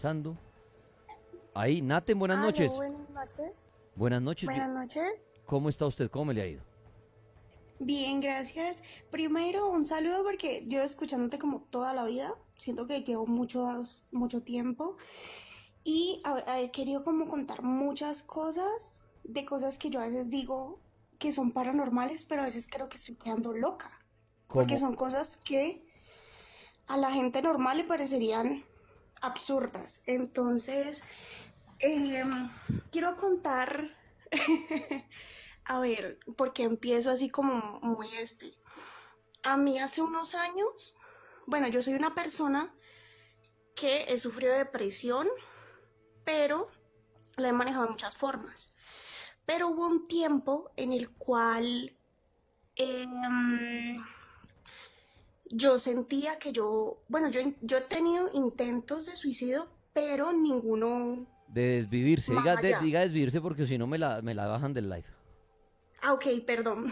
Sando. Ahí, Naten, buenas Aló, noches. buenas noches. Buenas noches. Buenas noches. ¿Cómo está usted? ¿Cómo me le ha ido? Bien, gracias. Primero, un saludo porque yo escuchándote como toda la vida, siento que llevo mucho tiempo y he querido como contar muchas cosas, de cosas que yo a veces digo que son paranormales, pero a veces creo que estoy quedando loca, porque ¿Cómo? son cosas que a la gente normal le parecerían absurdas. Entonces, em, quiero contar. A ver, porque empiezo así como muy A mí hace unos años, bueno, yo soy una persona que he sufrido de depresión, pero la he manejado de muchas formas. Pero hubo un tiempo en el cual yo sentía que bueno, yo he tenido intentos de suicidio, pero ninguno De desvivirse. más allá. Diga desvivirse porque si no me la bajan del live. Ah, ok, perdón.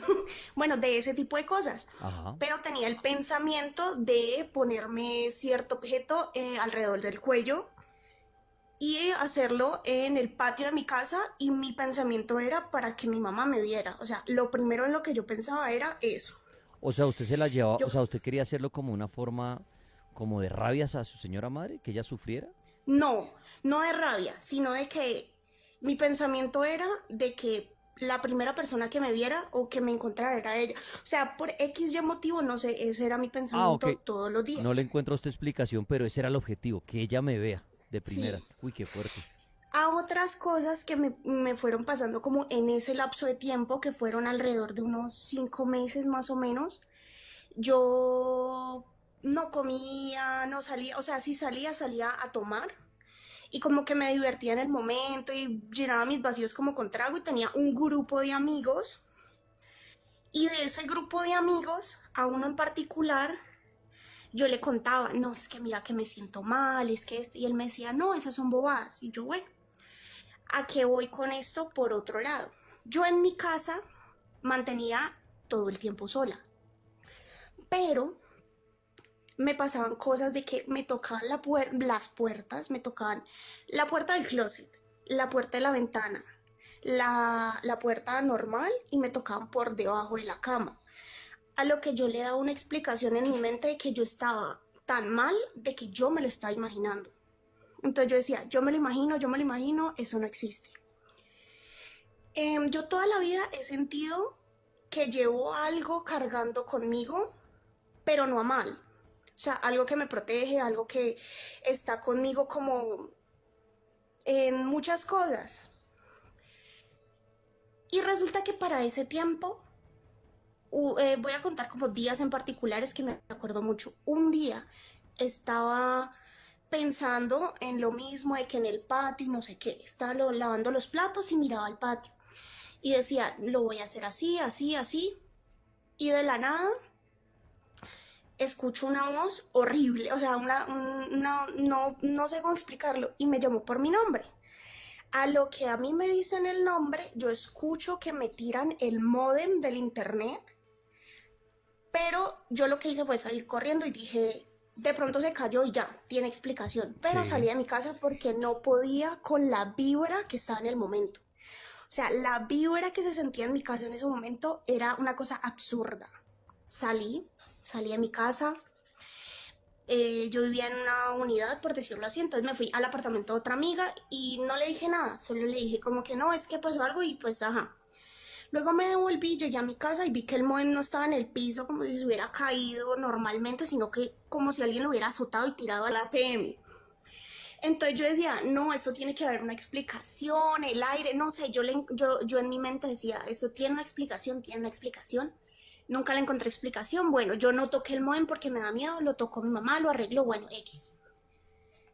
Bueno, de ese tipo de cosas. Ajá. Pero tenía el pensamiento de ponerme cierto objeto alrededor del cuello y hacerlo en el patio de mi casa y mi pensamiento era para que mi mamá me viera. O sea, lo primero en lo que yo pensaba era eso. O sea, usted se la llevaba, Yo, o sea, usted quería hacerlo como una forma, como de rabias a su señora madre, que ella sufriera. no, no de rabia, sino de que mi pensamiento era de que la primera persona que me viera o que me encontrara era ella. O sea, por X y motivo, no sé, ese era mi Ah, ok. pensamiento todos los No le días. encuentro a usted explicación, pero ese era el objetivo, que ella me vea de primera. Sí, Uy, qué fuerte. a otras cosas que me fueron pasando como en ese lapso de tiempo, que fueron alrededor de unos 5 meses más o menos. Yo no comía, no salía, o sea, si salía, salía a tomar y como que me divertía en el momento y llenaba mis vacíos como con trago y tenía un grupo de amigos y de ese grupo de amigos, a uno en particular, yo le contaba, no, es que mira que me siento mal, es que y él me decía, no, esas son bobadas y yo, bueno, ¿a qué voy con esto? Por otro lado, yo en mi casa mantenía todo el tiempo sola, pero me pasaban cosas de que me tocaban las puertas, me tocaban la puerta del closet, la puerta de la ventana, la puerta normal y me tocaban por debajo de la cama. A lo que yo le daba una explicación en mi mente de que yo estaba tan mal de que yo me lo estaba imaginando. Entonces yo decía, yo me lo imagino, eso no existe. Yo toda la vida he sentido que llevo algo cargando conmigo, pero no a mal. O sea, algo que me protege, algo que está conmigo como en muchas cosas. Y resulta que para ese tiempo, voy a contar como días en particulares que me acuerdo mucho. Un día estaba pensando en lo mismo de que en el patio y no sé qué, estaba lavando los platos y miraba al patio y decía, lo voy a hacer así, así, así. Y de la nada escucho una voz horrible, o sea, no sé cómo explicarlo, y me llamó por mi nombre. A lo que a mí me dicen el nombre, yo escucho que me tiran el módem del internet, pero yo lo que hice fue salir corriendo y dije, de pronto se cayó y ya, tiene explicación. Pero salí Sí. de mi casa porque no podía con la vibra que estaba en el momento. O sea, la vibra que se sentía en mi casa en ese momento era una cosa absurda. Salí, salí de mi casa, yo vivía en una unidad, por decirlo así, entonces me fui al apartamento de otra amiga y no le dije nada, solo le dije como que no, es que pasó algo y pues ajá. Luego me devolví, llegué a mi casa y vi que el modem no estaba en el piso como si se hubiera caído normalmente, sino que como si alguien lo hubiera azotado y tirado a la PM. Entonces yo decía, no, eso tiene que haber una explicación, el aire, no sé, yo en mi mente decía, eso tiene una explicación, tiene una explicación. Nunca le encontré explicación. Bueno, yo no toqué el modem porque me da miedo, lo tocó mi mamá, lo arregló, bueno, X.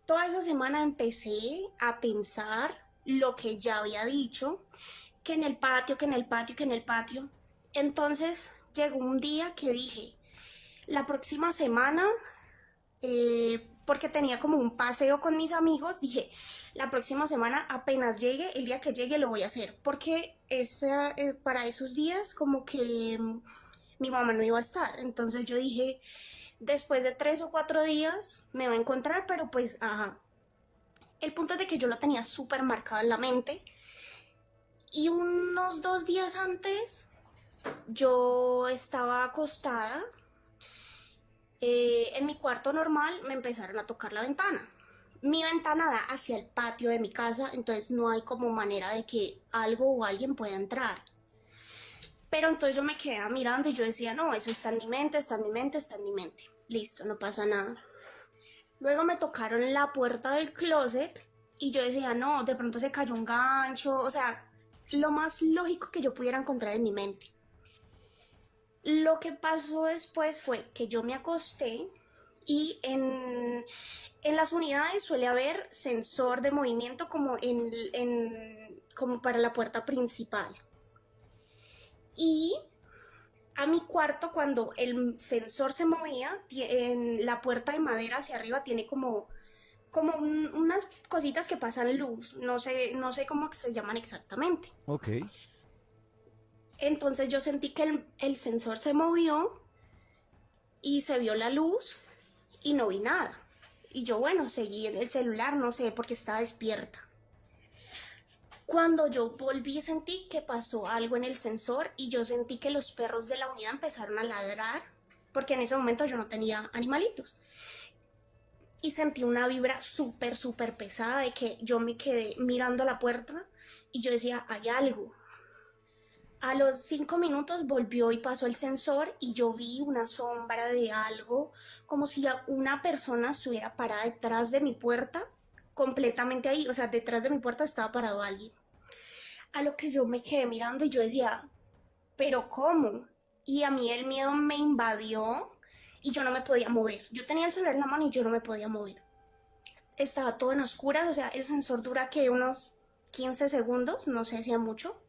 Toda esa semana empecé a pensar lo que ya había dicho, que en el patio, que en el patio, que en el patio. Entonces llegó un día que dije, la próxima semana, porque tenía como un paseo con mis amigos, dije, la próxima semana apenas llegue, el día que llegue lo voy a hacer, porque para esos días como que mi mamá no iba a estar. Entonces yo dije, después de 3 o 4 días me va a encontrar, pero pues, ajá. El punto es de que yo lo tenía súper marcado en la mente y unos 2 días antes yo estaba acostada en mi cuarto normal, me empezaron a tocar la ventana. Mi ventana da hacia el patio de mi casa, entonces no hay como manera de que algo o alguien pueda entrar. Pero entonces yo me quedaba mirando y yo decía, no, eso está en mi mente, está en mi mente, está en mi mente. Listo, no pasa nada. Luego me tocaron la puerta del closet y yo decía, no, de pronto se cayó un gancho, o sea, lo más lógico que yo pudiera encontrar en mi mente. Lo que pasó después fue que yo me acosté y en las unidades suele haber sensor de movimiento como, como para la puerta principal. Y a mi cuarto, cuando el sensor se movía, en la puerta de madera hacia arriba tiene como unas cositas que pasan luz, no sé cómo se llaman exactamente. Ok. Entonces yo sentí que el sensor se movió y se vio la luz y no vi nada. Y yo, bueno, seguí en el celular, no sé, porque estaba despierta. Cuando yo volví sentí que pasó algo en el sensor y yo sentí que los perros de la unidad empezaron a ladrar, porque en ese momento yo no tenía animalitos. Y sentí una vibra súper, súper pesada de que yo me quedé mirando la puerta y yo decía, hay algo. A los 5 minutos volvió y pasó el sensor y yo vi una sombra de algo, como si una persona estuviera parada detrás de mi puerta, completamente ahí, o sea, detrás de mi puerta estaba parado alguien. A lo que yo me quedé mirando y yo decía, ¿pero cómo? Y a mí el miedo me invadió y yo no me podía mover. Yo tenía el celular en la mano y yo no me podía mover. Estaba todo en oscuras, o sea, el sensor dura que unos 15 segundos, no sé si a mucho.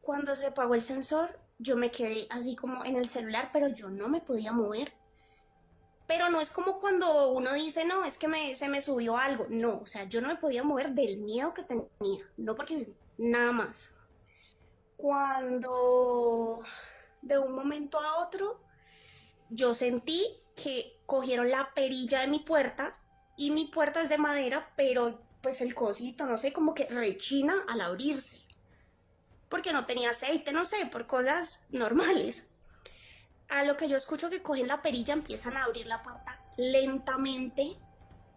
Cuando se apagó el sensor, yo me quedé así como en el celular, pero yo no me podía mover. Pero no es como cuando uno dice, no, es que se me subió algo. No, o sea, yo no me podía mover del miedo que tenía, no porque nada más. Cuando de un momento a otro, yo sentí que cogieron la perilla de mi puerta y mi puerta es de madera, pero pues el cosito, no sé, como que rechina al abrirse porque no tenía aceite, no sé, por cosas normales. A lo que yo escucho que cogen la perilla, empiezan a abrir la puerta lentamente,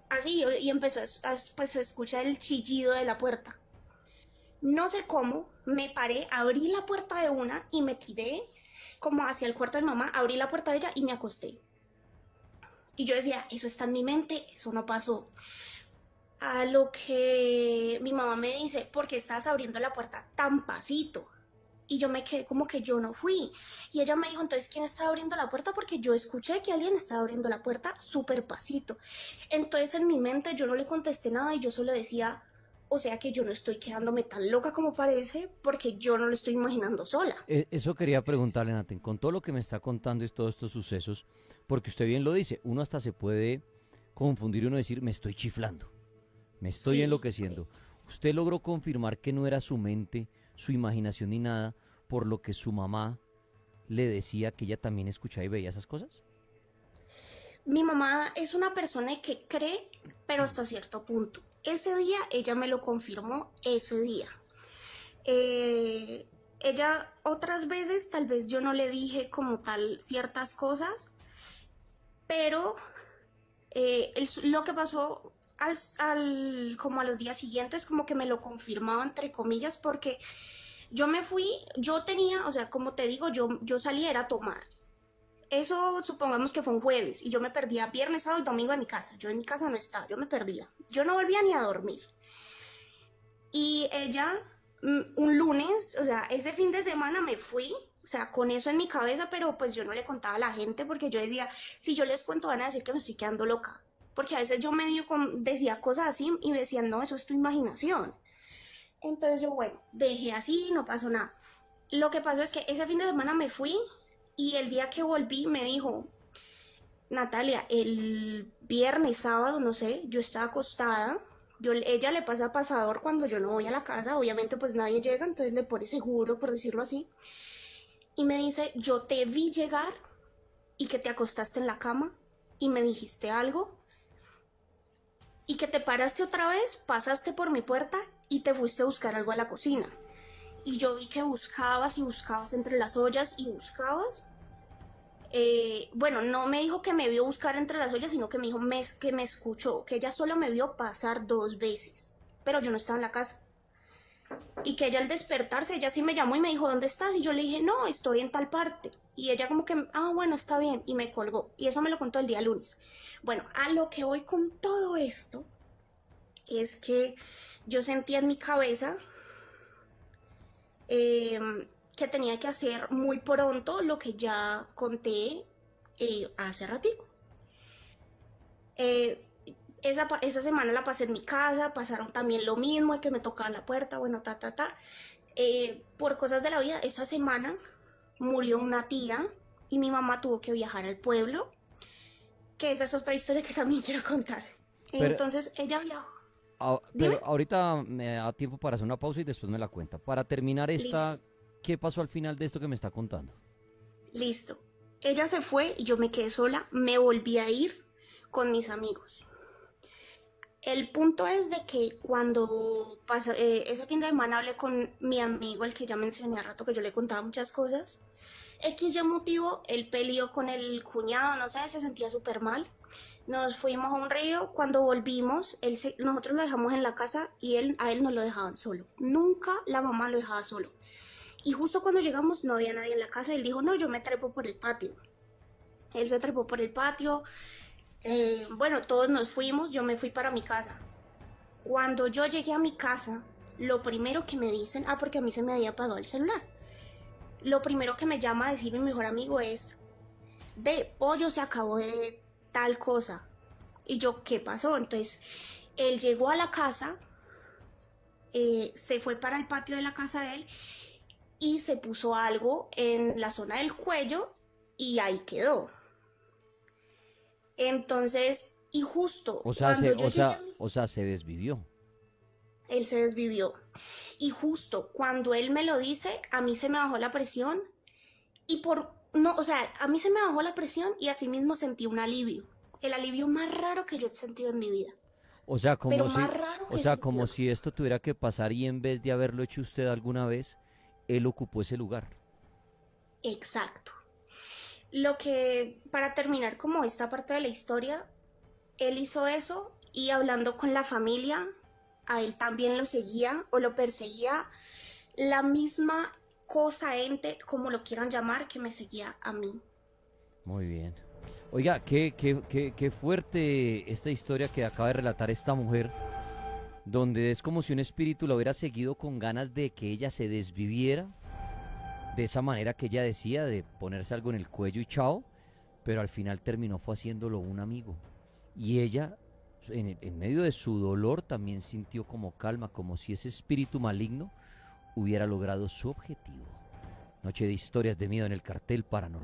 así, y empezó pues, se escucha el chillido de la puerta. No sé cómo, me paré, abrí la puerta de una y me tiré como hacia el cuarto de mi mamá, abrí la puerta de ella y me acosté. Y yo decía, eso está en mi mente, eso no pasó. A lo que mi mamá me dice, ¿por qué estás abriendo la puerta tan pasito? Y yo me quedé como que yo no fui. Y ella me dijo, entonces, ¿quién está abriendo la puerta? Porque yo escuché que alguien estaba abriendo la puerta súper pasito. Entonces en mi mente yo no le contesté nada y yo solo decía, o sea que yo no estoy quedándome tan loca como parece porque yo no lo estoy imaginando sola. Eso quería preguntarle, Naten, con todo lo que me está contando y todos estos sucesos, porque usted bien lo dice, uno hasta se puede confundir y uno decir, me estoy chiflando, me estoy Sí, enloqueciendo. ¿Usted logró confirmar que no era su mente, su imaginación ni nada, por lo que su mamá le decía que ella también escuchaba y veía esas cosas? mi mamá es una persona que cree, pero hasta cierto punto. Ese día ella me lo confirmó, ese día. Ella otras veces tal vez yo no le dije como tal ciertas cosas, pero lo que pasó como a los días siguientes como que me lo confirmaba entre comillas porque yo me fui, yo tenía, o sea, como te digo, yo salí era a tomar. Eso supongamos que fue un jueves y yo me perdía viernes, sábado y domingo en mi casa. Yo en mi casa no estaba, yo me perdía. Yo no volvía ni a dormir. Y ella, un lunes, o sea, ese fin de semana me fui, o sea, con eso en mi cabeza, pero pues yo no le contaba a la gente porque yo decía, si yo les cuento van a decir que me estoy quedando loca. Porque a veces yo medio decía cosas así y me decían, no, eso es tu imaginación. Entonces yo, bueno, dejé así, no pasó nada. Lo que pasó es que ese fin de semana me fui y el día que volví me dijo, Natalia, el viernes, sábado, no sé, yo estaba acostada, ella le pasa pasador cuando yo no voy a la casa, obviamente pues nadie llega, entonces le pone seguro, por decirlo así, y me dice, yo te vi llegar y que te acostaste en la cama y me dijiste algo y que te paraste otra vez, pasaste por mi puerta y te fuiste a buscar algo a la cocina. Y yo vi que buscabas y buscabas entre las ollas y buscabas. Bueno, no me dijo que me vio buscar entre las ollas, sino que me dijo que me escuchó, que ella solo me vio pasar 2 veces, pero yo no estaba en la casa. Y que ella al despertarse, ella sí me llamó y me dijo, ¿dónde estás? Y yo le dije, no, estoy en tal parte. Y ella como que, ah, bueno, está bien. Y me colgó. Y eso me lo contó el día lunes. Bueno, a lo que voy con todo esto es que yo sentía en mi cabeza eh, que tenía que hacer muy pronto lo que ya conté hace ratico. Eh, esa semana la pasé en mi casa, pasaron también lo mismo, de que me tocaban la puerta, bueno, ta, ta, ta. Por cosas de la vida, esa semana murió una tía y mi mamá tuvo que viajar al pueblo, que esa es otra historia que también quiero contar. Pero, Entonces ella viajó. pero Dime. ahorita me da tiempo para hacer una pausa y después me la cuenta. Para terminar Listo, esta, ¿qué pasó al final de esto que me está contando? listo. Ella se fue y yo me quedé sola, me volví a ir con mis amigos. El punto es de que cuando ese fin de semana hablé con mi amigo, el que ya mencioné hace rato, que yo le contaba muchas cosas. X y motivo, él peleó con el cuñado, no sé, se sentía súper mal. Nos fuimos a un río, cuando volvimos, nosotros lo dejamos en la casa y a él no lo dejaban solo. Nunca la mamá lo dejaba solo. Y justo cuando llegamos no había nadie en la casa, él dijo, no, yo me trepo por el patio. Él se trepó por el patio, bueno, todos nos fuimos, yo me fui para mi casa. Cuando yo llegué a mi casa, lo primero que me dicen, porque a mí se me había apagado el celular, lo primero que me llama a decir mi mejor amigo es, ve, pollo se acabó de tal cosa. Y yo, ¿qué pasó? Entonces, él llegó a la casa, se fue para el patio de la casa de él y se puso algo en la zona del cuello y ahí quedó. Entonces, y justo O sea, cuando yo llegué, se desvivió. él se desvivió. Y justo cuando él me lo dice, a mí se me bajó la presión y no, o sea, a mí se me bajó la presión y así mismo sentí un alivio. El alivio más raro que yo he sentido en mi vida. O sea, Pero más raro que he como sentido. si esto tuviera que pasar y en vez de haberlo hecho usted alguna vez, él ocupó ese lugar. Exacto. Lo que, para terminar como esta parte de la historia, él hizo eso y hablando con la familia, a él también lo seguía o lo perseguía la misma cosa, ente, como lo quieran llamar, que me seguía a mí. Muy bien. Oiga, qué fuerte esta historia que acaba de relatar esta mujer, donde es como si un espíritu la hubiera seguido con ganas de que ella se desviviera, de esa manera que ella decía, de ponerse algo en el cuello y chao, pero al final terminó fue haciéndolo un amigo. Y ella, en medio de su dolor, también sintió como calma, como si ese espíritu maligno hubiera logrado su objetivo. Noche de historias de miedo en el cartel paranormal.